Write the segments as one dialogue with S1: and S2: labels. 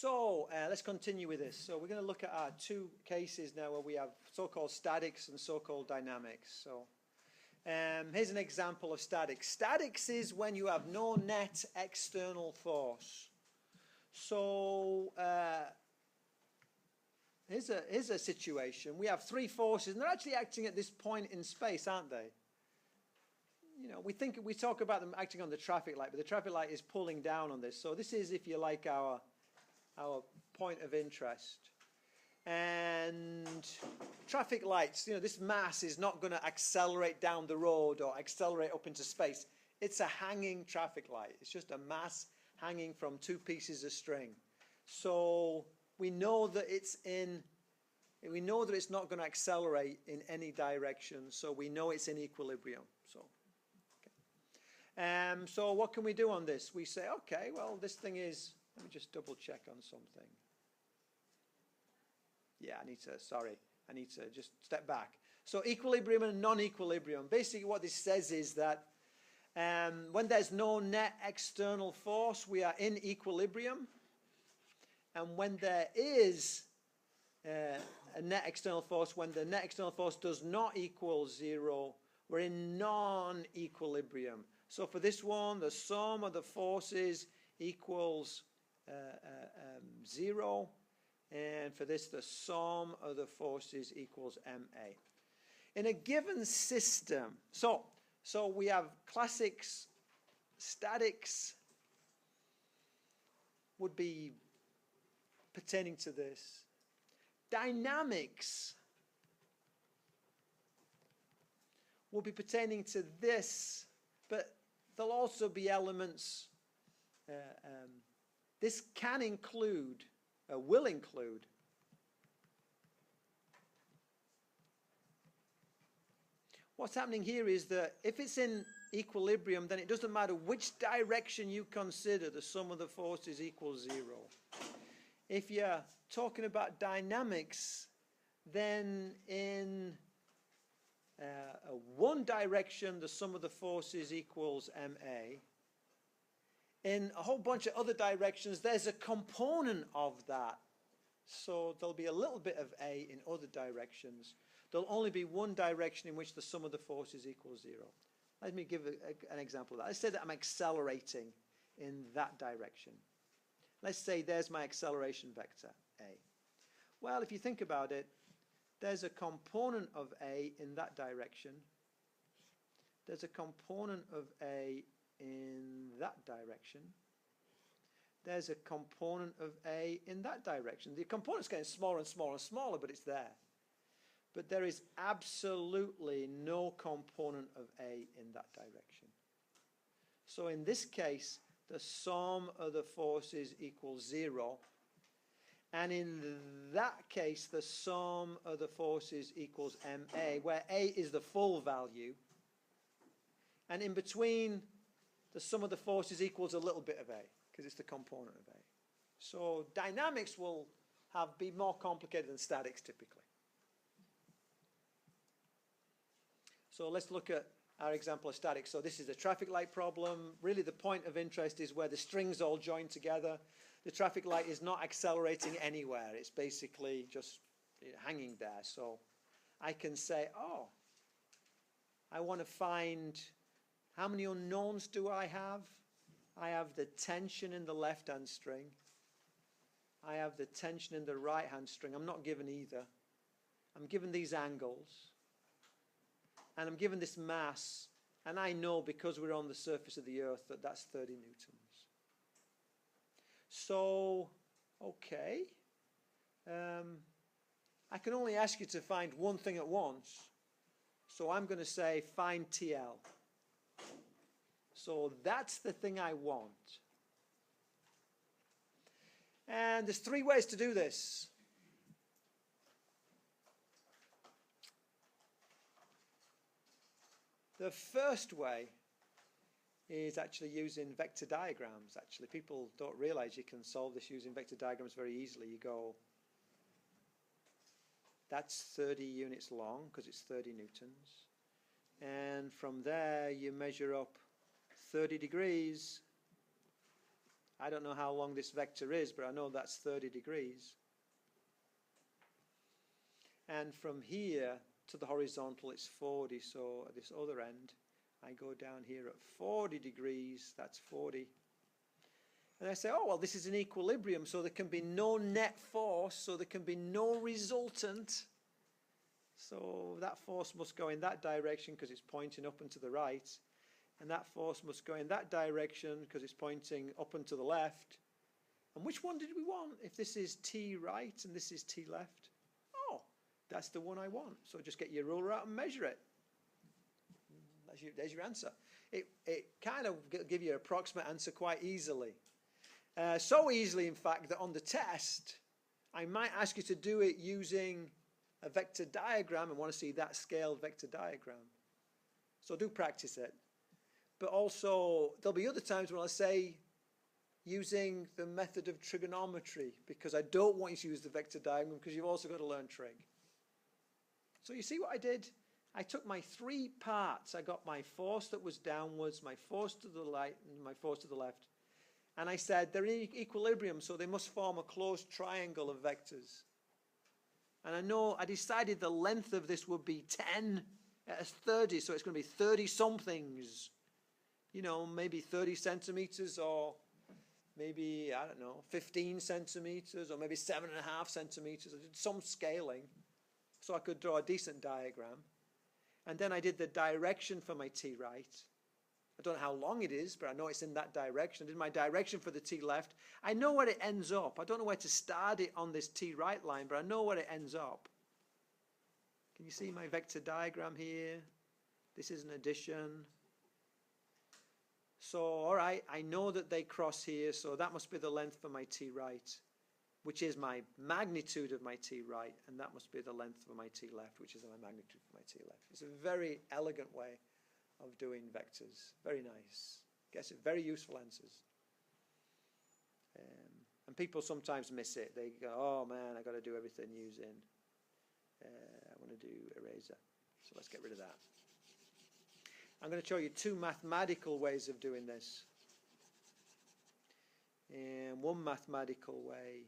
S1: So let's continue with this. So we're going to look at our two cases now where we have so-called statics and so-called dynamics. So here's an example of statics. Statics is when you have no net external force. So here's a situation. We have three forces, and they're actually acting at this point in space, aren't they? You know, we talk about them acting on the traffic light, but the traffic light is pulling down on this. So this is, if you like, our point of interest. And traffic lights, you know, this mass is not going to accelerate down the road or accelerate up into space. It's a hanging traffic light. It's just a mass hanging from two pieces of string. So we know that it's not going to accelerate in any direction. So we know it's in equilibrium. So, okay. So what can we do on this? We say, okay, well, this thing is, let me just double check on something. Yeah, I need to just step back. So equilibrium and non-equilibrium. Basically what this says is that when there's no net external force, we are in equilibrium. And when there is a net external force, when the net external force does not equal zero, we're in non-equilibrium. So for this one, the sum of the forces equals 0. And for this, the sum of the forces equals ma. In a given system, so we have classics, statics would be pertaining to this. Dynamics will be pertaining to this, but there'll also be elements. This can include, will include, what's happening here is that if it's in equilibrium, then it doesn't matter which direction you consider, the sum of the forces equals 0. If you're talking about dynamics, then in one direction, the sum of the forces equals ma. In a whole bunch of other directions, there's a component of that. So there'll be a little bit of A in other directions. There'll only be one direction in which the sum of the forces equals 0. Let me give an example of that. Let's say that I'm accelerating in that direction. Let's say there's my acceleration vector, A. Well, if you think about it, there's a component of A in that direction. There's a component of A in that direction. There's a component of A in that direction. The component's getting smaller and smaller and smaller, but it's there. But there is absolutely no component of A in that direction. So in this case, the sum of the forces equals 0. And in that case, the sum of the forces equals ma, where A is the full value. And in between, the sum of the forces equals a little bit of A, because it's the component of A. So dynamics will be more complicated than statics typically. So let's look at our example of statics. So this is a traffic light problem. Really the point of interest is where the strings all join together. The traffic light is not accelerating anywhere. It's basically just hanging there. So I can say, oh, I want to find, how many unknowns do I have? I have the tension in the left-hand string. I have the tension in the right-hand string. I'm not given either. I'm given these angles. And I'm given this mass. And I know, because we're on the surface of the Earth, that that's 30 newtons. So, okay. I can only ask you to find one thing at once. So I'm going to say, find TL. So that's the thing I want. And there's three ways to do this. The first way is actually using vector diagrams. Actually, people don't realize you can solve this using vector diagrams very easily. You go, that's 30 units long because it's 30 newtons. And from there, you measure up 30 degrees I don't know how long this vector is, but I know that's 30 degrees. And from here to the horizontal, it's 40. So at this other end, I go down here at 40 degrees. That's 40. And I say, oh, well, this is an equilibrium, so there can be no net force, so there can be no resultant. So that force must go in that direction because it's pointing up and to the right. And that force must go in that direction because it's pointing up and to the left. And which one did we want? If this is t right and this is t left, oh, that's the one I want. So just get your ruler out and measure it. There's your answer. It kind of give you an approximate answer quite easily. So easily, in fact, that on the test, I might ask you to do it using a vector diagram and want to see that scale vector diagram. So do practice it. But also, there'll be other times when I'll say using the method of trigonometry, because I don't want you to use the vector diagram because you've also got to learn trig. So you see what I did? I took my 3 parts. I got my force that was downwards, my force to the right, and my force to the left. And I said they're in equilibrium, so they must form a closed triangle of vectors. And I decided the length of this would be 10 at 30, so it's going to be 30 somethings. You know, maybe 30 centimeters, or maybe, I don't know, 15 centimeters, or maybe 7.5 centimeters. I did some scaling so I could draw a decent diagram. And then I did the direction for my t right. I don't know how long it is, but I know it's in that direction. I did my direction for the t left. I know where it ends up. I don't know where to start it on this t right line, but I know where it ends up. Can you see my vector diagram here? This is an addition. So, all right, I know that they cross here, so that must be the length for my t right, which is my magnitude of my t right, and that must be the length for my t left, which is my magnitude for my t left. It's a very elegant way of doing vectors. Very nice. Gets it, very useful answers. And people sometimes miss it. They go, oh man, I got to do everything using, I want to do eraser. So let's get rid of that. I'm going to show you 2 mathematical ways of doing this. And one mathematical way,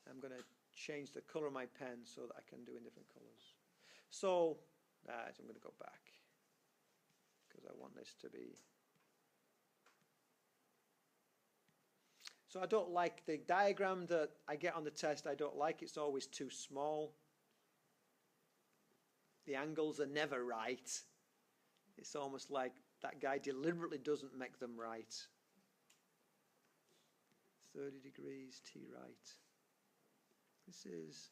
S1: I'm going to change the color of my pen so that I can do in different colors. So, I'm going to go back because I want this to be. So I don't like the diagram that I get on the test. I don't like. It's always too small. The angles are never right. It's almost like that guy deliberately doesn't make them right. 30 degrees, t right. This is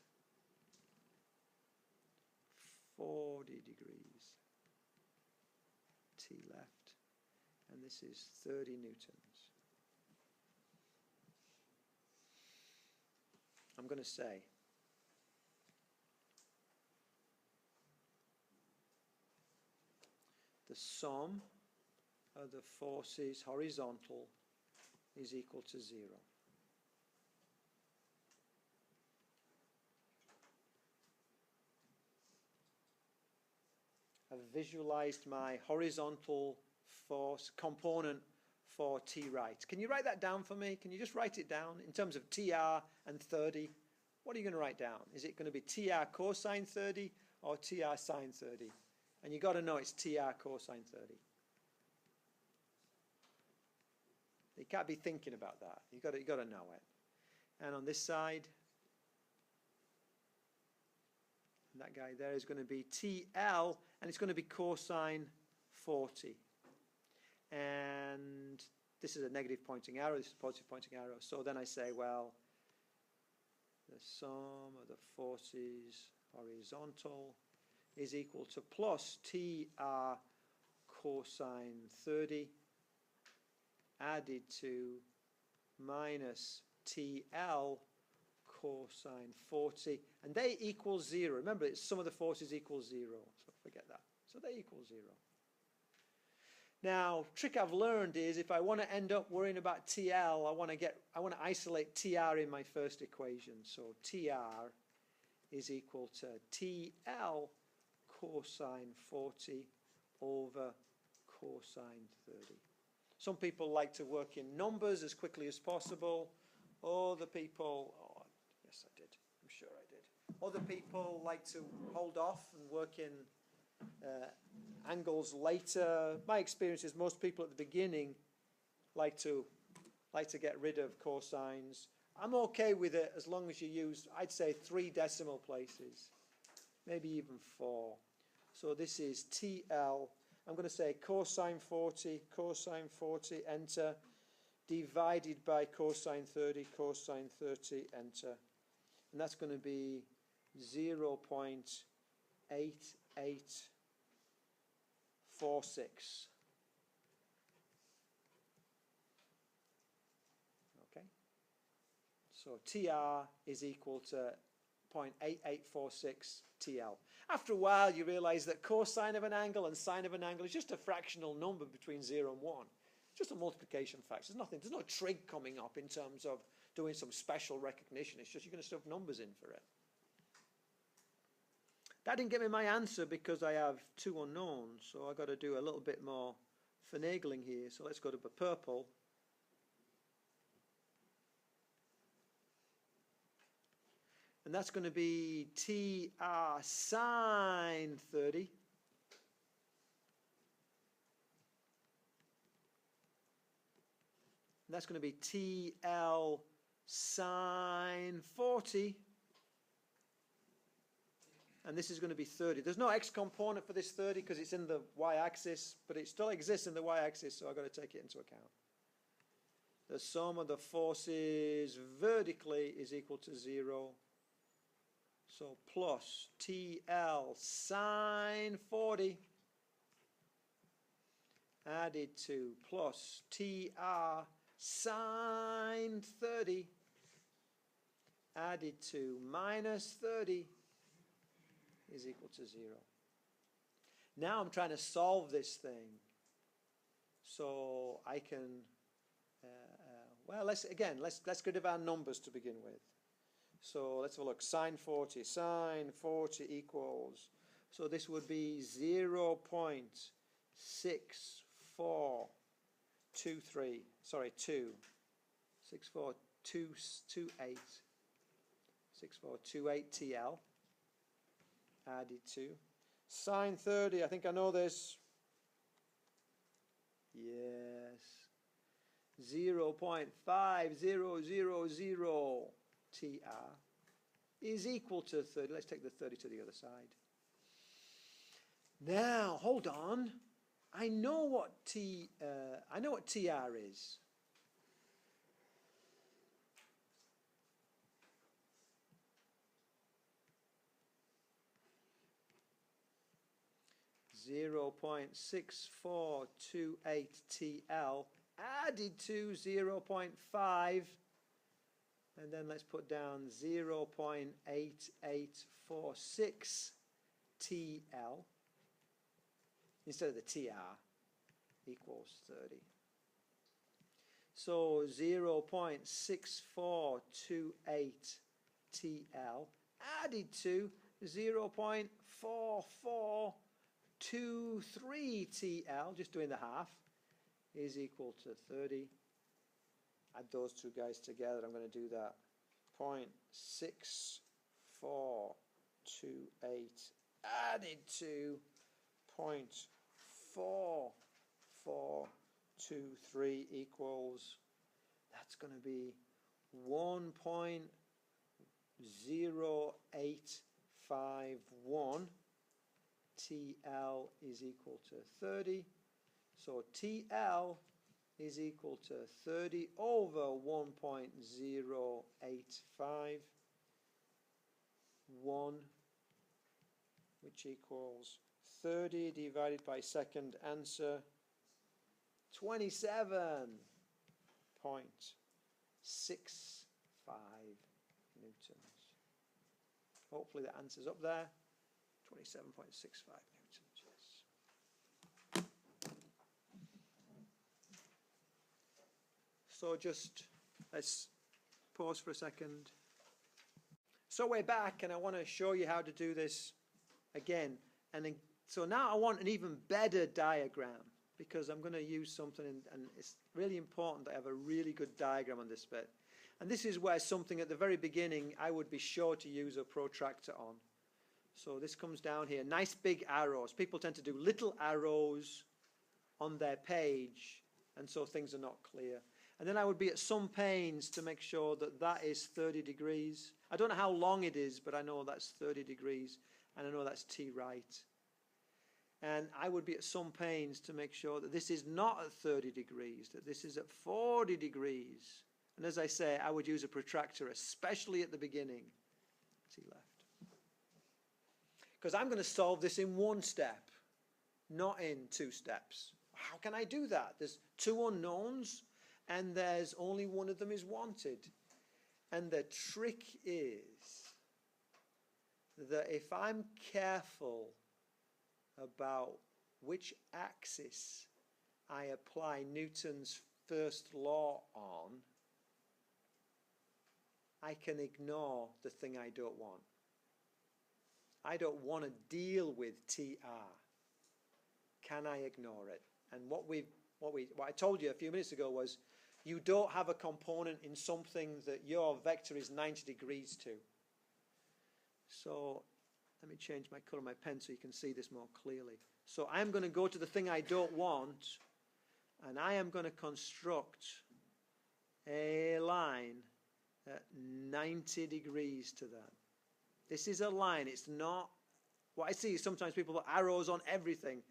S1: 40 degrees, t left. And this is 30 newtons. I'm going to say the sum of the forces horizontal is equal to 0. I've visualized my horizontal force component for t right. Can you write that down for me? Can you just write it down in terms of TR and 30? What are you going to write down? Is it going to be TR cosine 30 or TR sine 30? And you've got to know it's TR cosine 30. You can't be thinking about that. You've got to know it. And on this side, that guy there is going to be TL, and it's going to be cosine 40. And this is a negative pointing arrow, this is a positive pointing arrow. So then I say, well, the sum of the forces horizontal is equal to plus TR cosine 30 added to minus TL cosine 40, and they equal 0. Remember, it's sum of the forces equals 0, so forget that. So they equal 0. Now, trick I've learned is if I want to end up worrying about TL, I want to isolate TR in my first equation. So TR is equal to TL cosine 40 over cosine 30. Some people like to work in numbers as quickly as possible. Other people, oh, yes, I did. I'm sure I did. Other people like to hold off and work in angles later. My experience is most people at the beginning like to get rid of cosines. I'm okay with it as long as you use, I'd say, 3 decimal places, maybe even 4. So this is TL. I'm going to say cosine 40, enter, divided by cosine 30, enter. And that's going to be 0.8846. Okay? So TR is equal to 0.8846 TL. After a while, you realize that cosine of an angle and sine of an angle is just a fractional number between 0 and 1. It's just a multiplication factor. There's no trig coming up in terms of doing some special recognition. It's just you're going to stuff numbers in for it. That didn't get me my answer because I have 2 unknowns, so I've got to do a little bit more finagling here. So let's go to the purple. And that's going to be TR sine 30. And that's going to be TL sine 40. And this is going to be 30. There's no x component for this 30 because it's in the y-axis, but it still exists in the y-axis, so I've got to take it into account. The sum of the forces vertically is equal to 0. So plus TL sine 40 added to plus TR sine 30 added to minus 30 is equal to 0. Now I'm trying to solve this thing so I can, well, let's get rid of our numbers to begin with. So let's have a look. Sine 40 equals, so this would be 0.6428 TL added to sine 30. I think I know this. Yes. 0.5000 TR is equal to 30. Let's take the 30 to the other side. Now, hold on. I know what TR is. .6428 TL added to 0.5, and then let's put down 0.8846 TL instead of the TR equals 30. So 0.6428 TL added to 0.4423 TL, just doing the half, is equal to 30. Add those two guys together. I'm going to do that. 0.6428 added to 0.4423 equals, that's going to be 1.0851. TL is equal to 30. So TL is equal to 30 over 1.0851, which equals 30 divided by second answer, 27.65 newtons. Hopefully that answers up there. 27.65 newtons, yes. So just let's pause for a second. So we're back, and I want to show you how to do this again. And then, so now I want an even better diagram. because I'm going to use something, and it's really important that I have a really good diagram on this bit. And this is where something at the very beginning I would be sure to use a protractor on. So this comes down here, nice big arrows. People tend to do little arrows on their page, and so things are not clear. And then I would be at some pains to make sure that that is 30 degrees. I don't know how long it is, but I know that's 30 degrees, and I know that's T right. And I would be at some pains to make sure that this is not at 30 degrees, that this is at 40 degrees. And as I say, I would use a protractor, especially at the beginning. T left. Because I'm going to solve this in one step, not in 2 steps. How can I do that? There's 2 unknowns, and there's only one of them is wanted. And the trick is that if I'm careful about which axis I apply Newton's first law on, I can ignore the thing I don't want. I don't want to deal with TR. Can I ignore it? And what I told you a few minutes ago was, you don't have a component in something that your vector is 90 degrees to. So let me change my color of my pen so you can see this more clearly. So I'm going to go to the thing I don't want, and I am going to construct a line at 90 degrees to that. This is a line. It's not what I see. Sometimes people put arrows on everything.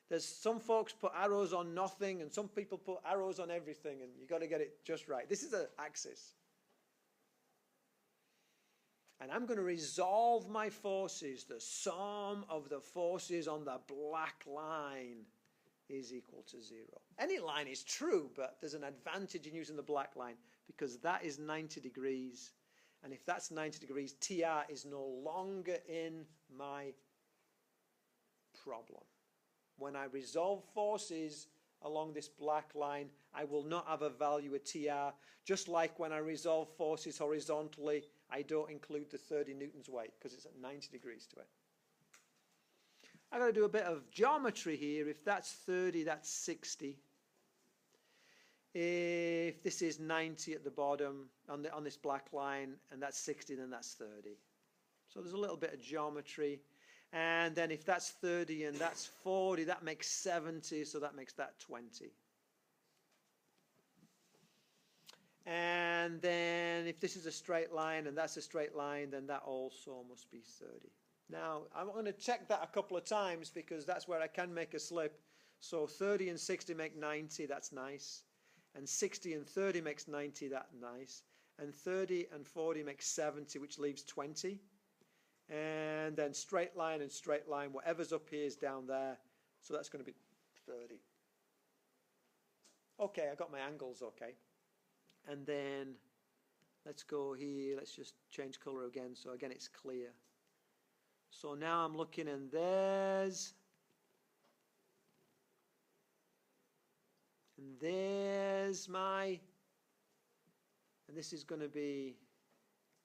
S1: There's some folks put arrows on nothing, and some people put arrows on everything, and you've got to get it just right. This is an axis. And I'm going to resolve my forces. The sum of the forces on the black line is equal to 0. Any line is true, but there's an advantage in using the black line, because that is 90 degrees. And if that's 90 degrees, TR is no longer in my problem. When I resolve forces along this black line, I will not have a value of TR. Just like when I resolve forces horizontally, I don't include the 30 newtons weight because it's at 90 degrees to it. I've got to do a bit of geometry here. If that's 30, that's 60. If this is 90 at the bottom on this black line, and that's 60, then that's 30. So there's a little bit of geometry. And then if that's 30 and that's 40, that makes 70, so that makes that 20. And then if this is a straight line and that's a straight line, then that also must be 30. Now, I'm going to check that a couple of times because that's where I can make a slip. So 30 and 60 make 90, that's nice. And 60 and 30 makes 90, that's nice. And 30 and 40 makes 70, which leaves 20. And then straight line and straight line, whatever's up here is down there. So that's going to be 30. Okay, I got my angles okay. And then let's go here. Let's just change color again. So again, it's clear. So now I'm looking, and there's my, and this is going to be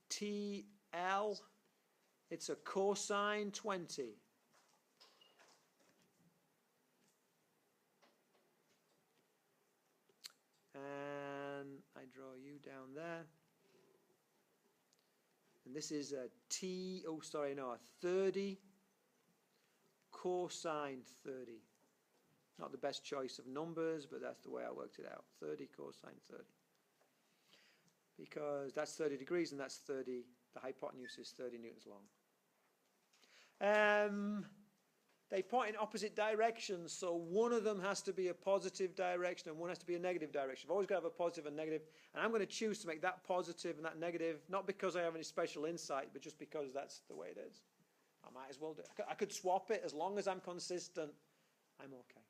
S1: TL. It's a cosine 20. And I draw you down there. And this is a a 30 cosine 30. Not the best choice of numbers, but that's the way I worked it out. 30 cosine 30. Because that's 30 degrees and that's 30, the hypotenuse is 30 newtons long. They point in opposite directions, so one of them has to be a positive direction and one has to be a negative direction. I've always got to have a positive and negative, and I'm going to choose to make that positive and that negative, not because I have any special insight, but just because that's the way it is. I might as well do it. I could swap it. As long as I'm consistent, I'm okay.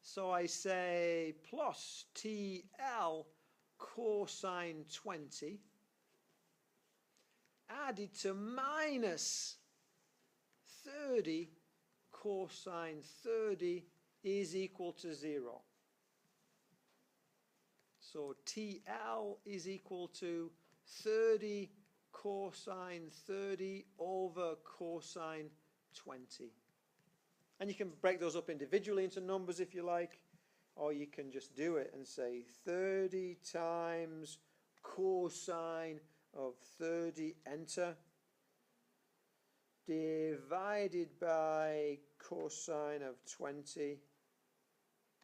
S1: So I say plus TL cosine 20 added to minus 30 cosine 30 is equal to 0. So TL is equal to 30 cosine 30 over cosine 20. And you can break those up individually into numbers if you like, or you can just do it and say 30 times cosine of 30, enter, divided by cosine of 20,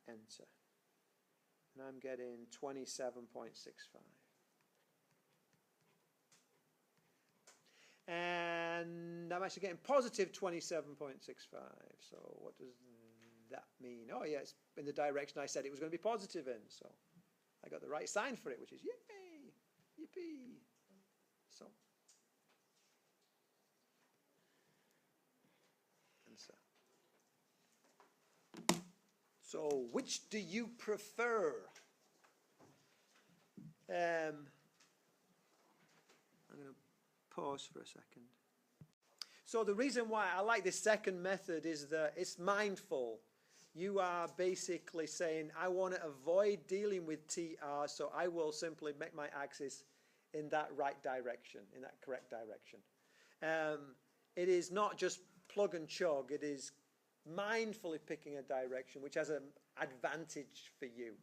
S1: enter. And I'm getting 27.65. And I'm actually getting positive 27.65. So what does that mean? Oh, yeah, it's in the direction I said it was going to be positive in. So I got the right sign for it, which is yay, yippee. So, answer. So which do you prefer? I'm going to pause for a second. So the reason why I like this second method is that it's mindful. You are basically saying, I want to avoid dealing with TR, so I will simply make my axis in that right direction, in that correct direction. It is not just plug and chug. It is mindfully picking a direction which has an advantage for you.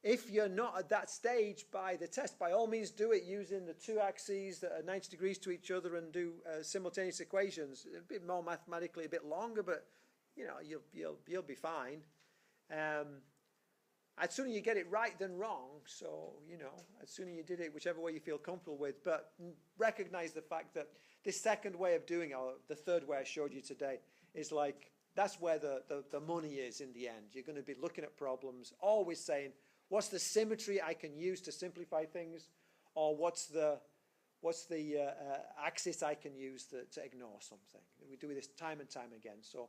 S1: If you're not at that stage by the test, by all means do it using the two axes that are 90 degrees to each other and do simultaneous equations. A bit more mathematically, a bit longer, but you know, you'll be fine. I'd sooner you get it right than wrong. So, you know, I'd sooner you did it whichever way you feel comfortable with. But recognize the fact that this second way of doing it, or the third way I showed you today, is like, that's where the money is in the end. You're going to be looking at problems, always saying, what's the symmetry I can use to simplify things? Or what's the axis I can use to ignore something? We do this time and time again. So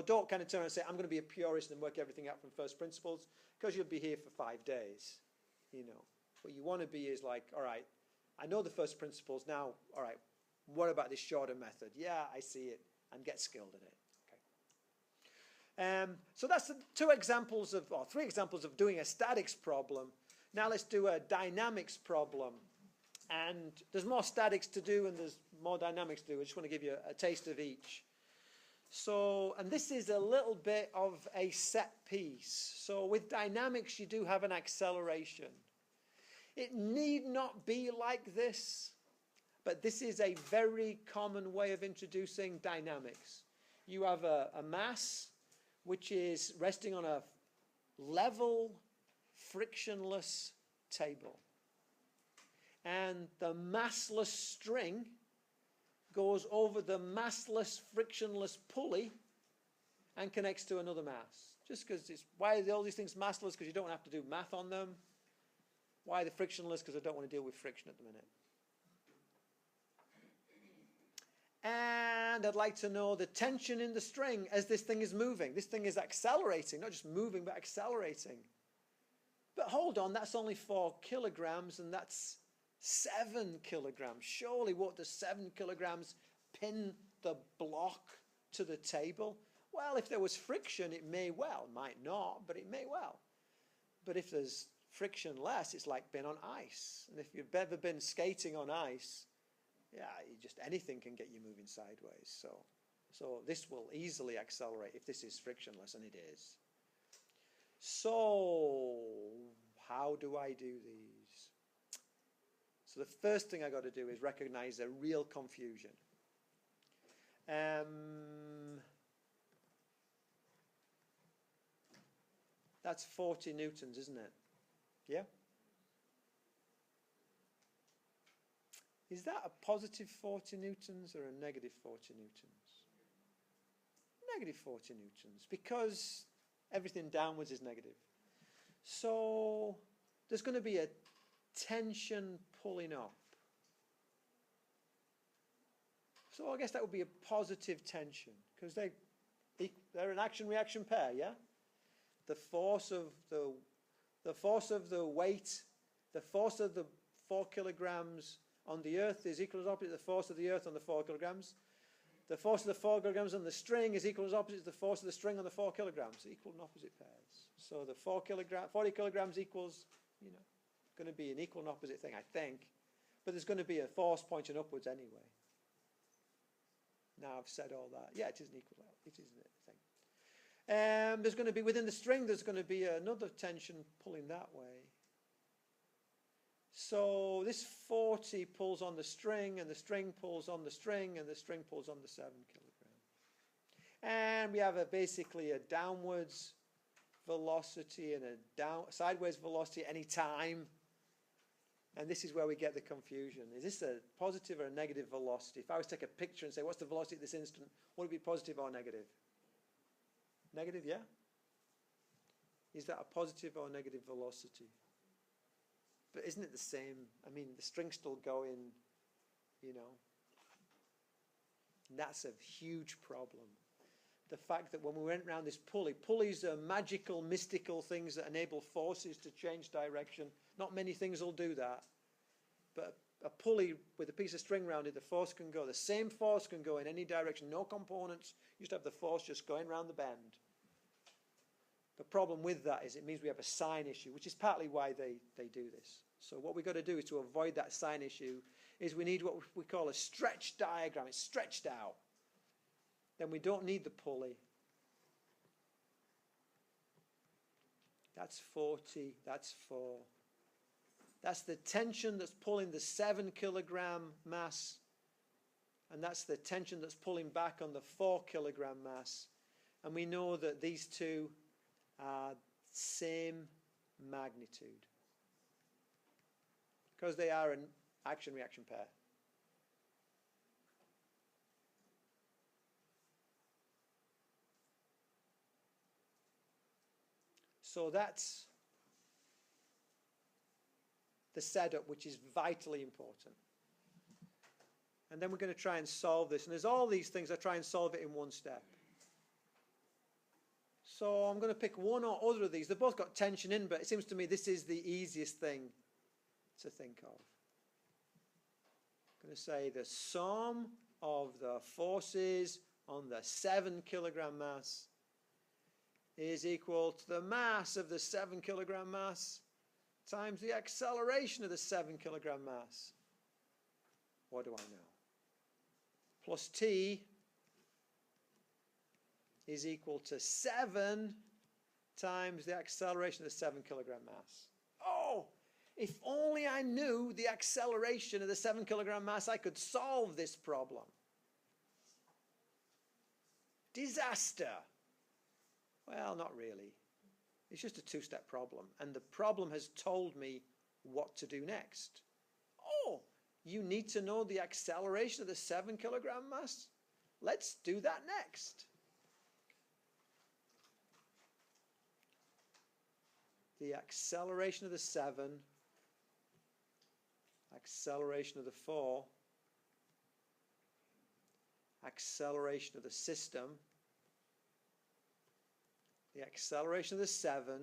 S1: don't kind of turn around and say, I'm going to be a purist and work everything out from first principles, because you'll be here for 5 days. You know, what you want to be is like, all right, I know the first principles now. All right, what about this shorter method? Yeah, I see it, and get skilled in it. So that's three examples of doing a statics problem. Now let's do a dynamics problem. And there's more statics to do and there's more dynamics to do. I just want to give you a taste of each. So, and this is a little bit of a set piece. So with dynamics, you do have an acceleration. It need not be like this, but this is a very common way of introducing dynamics. You have a mass which is resting on a level, frictionless table. And the massless string goes over the massless, frictionless pulley and connects to another mass. Just because it's, why are all these things massless? Because you don't have to do math on them. Why are they frictionless? Because I don't want to deal with friction at the minute. And I'd like to know the tension in the string as this thing is moving. This thing is accelerating, not just moving, but accelerating. But hold on, that's only 4 kilograms, and that's 7 kilograms. Surely what does 7 kilograms pin the block to the table? Well, if there was friction, it may well. Might not, but it may well. But if there's friction less, it's like being on ice. And if you've ever been skating on ice, yeah, just anything can get you moving sideways. So this will easily accelerate if this is frictionless, and it is. So how do I do these? So the first thing I got to do is recognize a real confusion. That's 40 newtons, isn't it? Yeah? Is that a positive 40 newtons or a negative 40 newtons? Negative 40 newtons, because everything downwards is negative. So there's going to be a tension pulling up. So I guess that would be a positive tension, because they're an action-reaction pair, yeah? The force of the weight, the force of the 4 kilograms on the earth is equal as opposite the force of the earth on the 4 kilograms. The force of the 4 kilograms on the string is equal as opposite the force of the string on the 4 kilograms. Equal and opposite pairs. So the 40 kilograms equals, you know, going to be an equal and opposite thing, I think. But there's going to be a force pointing upwards anyway. Now I've said all that. Yeah, it is an equal. It is a thing. There's going to be, within the string, there's going to be another tension pulling that way. So this 40 pulls on the string, and the string pulls on the string, and the string pulls on the 7 kilogram. And we have basically a downwards velocity and a sideways velocity at any time. And this is where we get the confusion. Is this a positive or a negative velocity? If I was to take a picture and say, what's the velocity at this instant, would it be positive or negative? Negative, yeah? Is that a positive or negative velocity? But isn't it the same? I mean, the string's still going, you know. And that's a huge problem. The fact that when we went around this pulley, pulleys are magical, mystical things that enable forces to change direction. Not many things will do that. But a pulley with a piece of string around it, the force can go. The same force can go in any direction. No components. You just have the force just going around the bend. The problem with that is it means we have a sign issue, which is partly why they do this. So what we've got to do is to avoid that sign issue is we need what we call a stretch diagram. It's stretched out. Then we don't need the pulley. That's 40, that's 4. That's the tension that's pulling the 7 kilogram mass, and that's the tension that's pulling back on the 4 kilogram mass. And we know that these two are same magnitude because they are an action-reaction pair. So that's the setup, which is vitally important. And then we're going to try and solve this. And there's all these things. I try and solve it in one step. So I'm going to pick one or other of these. They've both got tension in, but it seems to me this is the easiest thing to think of. I'm going to say the sum of the forces on the 7 kilogram mass is equal to the mass of the 7 kilogram mass times the acceleration of the 7 kilogram mass. What do I know? Plus t is equal to 7 times the acceleration of the 7 kilogram mass. Oh, if only I knew the acceleration of the 7 kilogram mass, I could solve this problem. Disaster. Well, not really. It's just a two-step problem. And the problem has told me what to do next. Oh, you need to know the acceleration of the 7 kilogram mass? Let's do that next. The acceleration of the 7, acceleration of the 4, acceleration of the system. The acceleration of the 7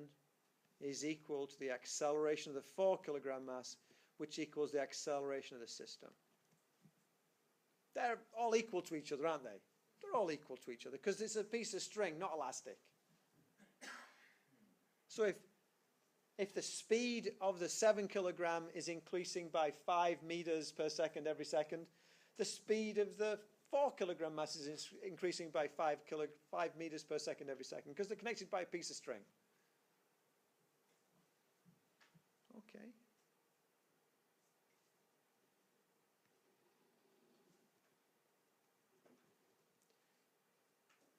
S1: is equal to the acceleration of the 4 kilogram mass, which equals the acceleration of the system. They're all equal to each other, aren't they? They're all equal to each other because it's a piece of string, not elastic. So if the speed of the 7 kilogram is increasing by 5 meters per second every second, the speed of the 4 kilogram mass is increasing by 5 meters per second every second because they're connected by a piece of string. Okay.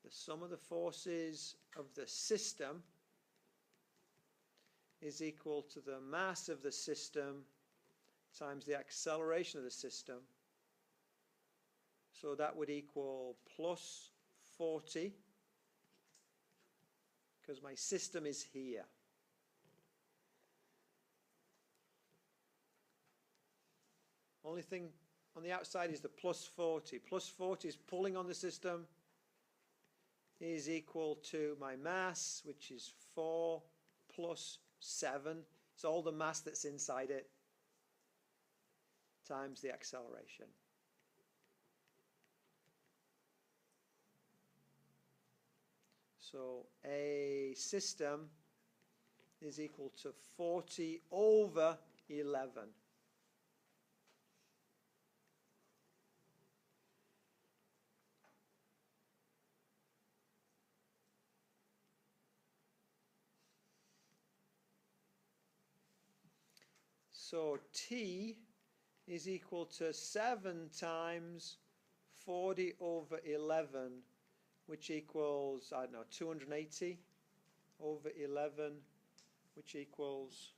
S1: The sum of the forces of the system is equal to the mass of the system times the acceleration of the system. So that would equal plus 40 because my system is here. Only thing on the outside is the plus 40. Plus 40 is pulling on the system is equal to my mass, which is 4 plus 7. It's all the mass that's inside it times the acceleration. So a system is equal to 40 over 11. So T is equal to 7 times 40 over 11, which equals, I don't know, 280 over 11, which equals,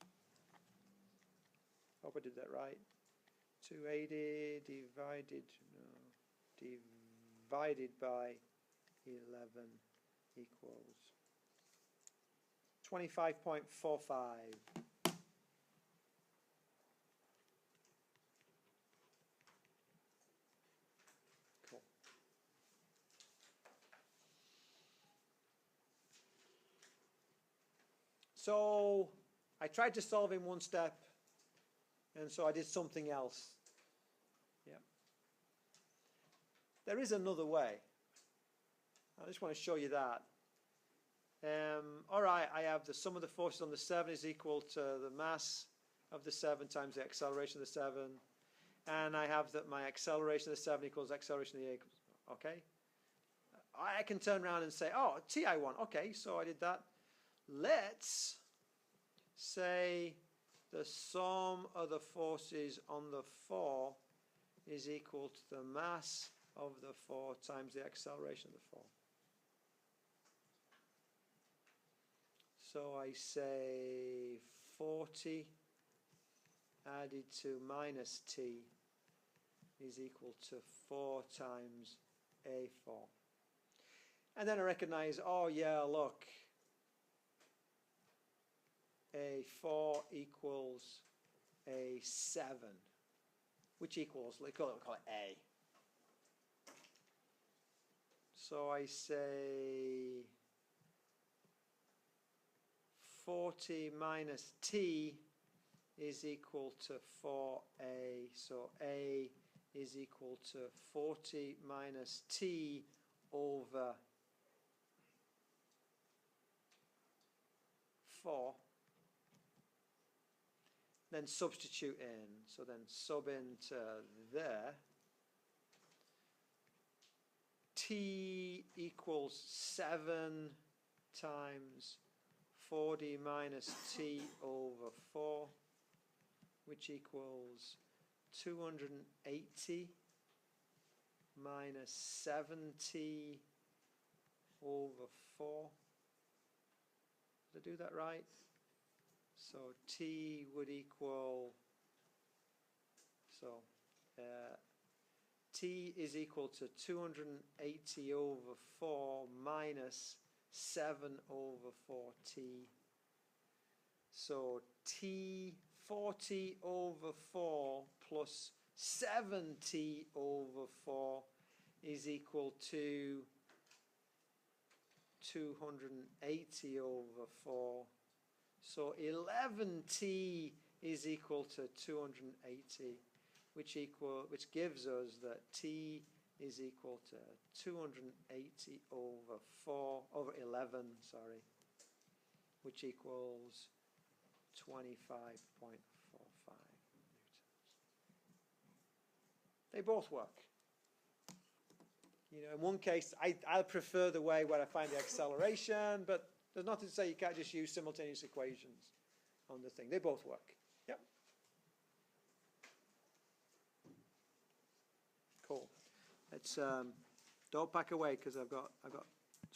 S1: hope I did that right, 280 divided by 11 equals 25.45. Cool. So I tried to solve in one step, and so I did something else. Yeah. There is another way. I just want to show you that. All right, I have the sum of the forces on the 7 is equal to the mass of the 7 times the acceleration of the 7. And I have that my acceleration of the 7 equals acceleration of the 8. Okay? I can turn around and say, oh, T I want. Okay, so I did that. Let's say the sum of the forces on the 4 is equal to the mass of the 4 times the acceleration of the 4. So I say 40 added to minus T is equal to 4 times A4. And then I recognize, oh yeah, look, A4 equals A7, which equals, we call it A. So I say 40 minus T is equal to 4A. So A is equal to 40 minus T over 4. Then substitute in. So then sub into there. T equals 7 times 40 minus T over 4, which equals 280 minus 7T over 4. Did I do that right? So T would equal, so T is equal to 280 over 4 minus 7 over 4T. So T 40 over 4 plus 7T over 4 is equal to 280 over 4. So 11T is equal to 280, which gives us that T is equal to 280 over 4 over 11, sorry, which equals 25.45 newtons. They both work. You know, in one case, I prefer the way where I find the acceleration, but there's nothing to say you can't just use simultaneous equations on the thing. They both work. Yep. Cool. Let's don't pack away because I've got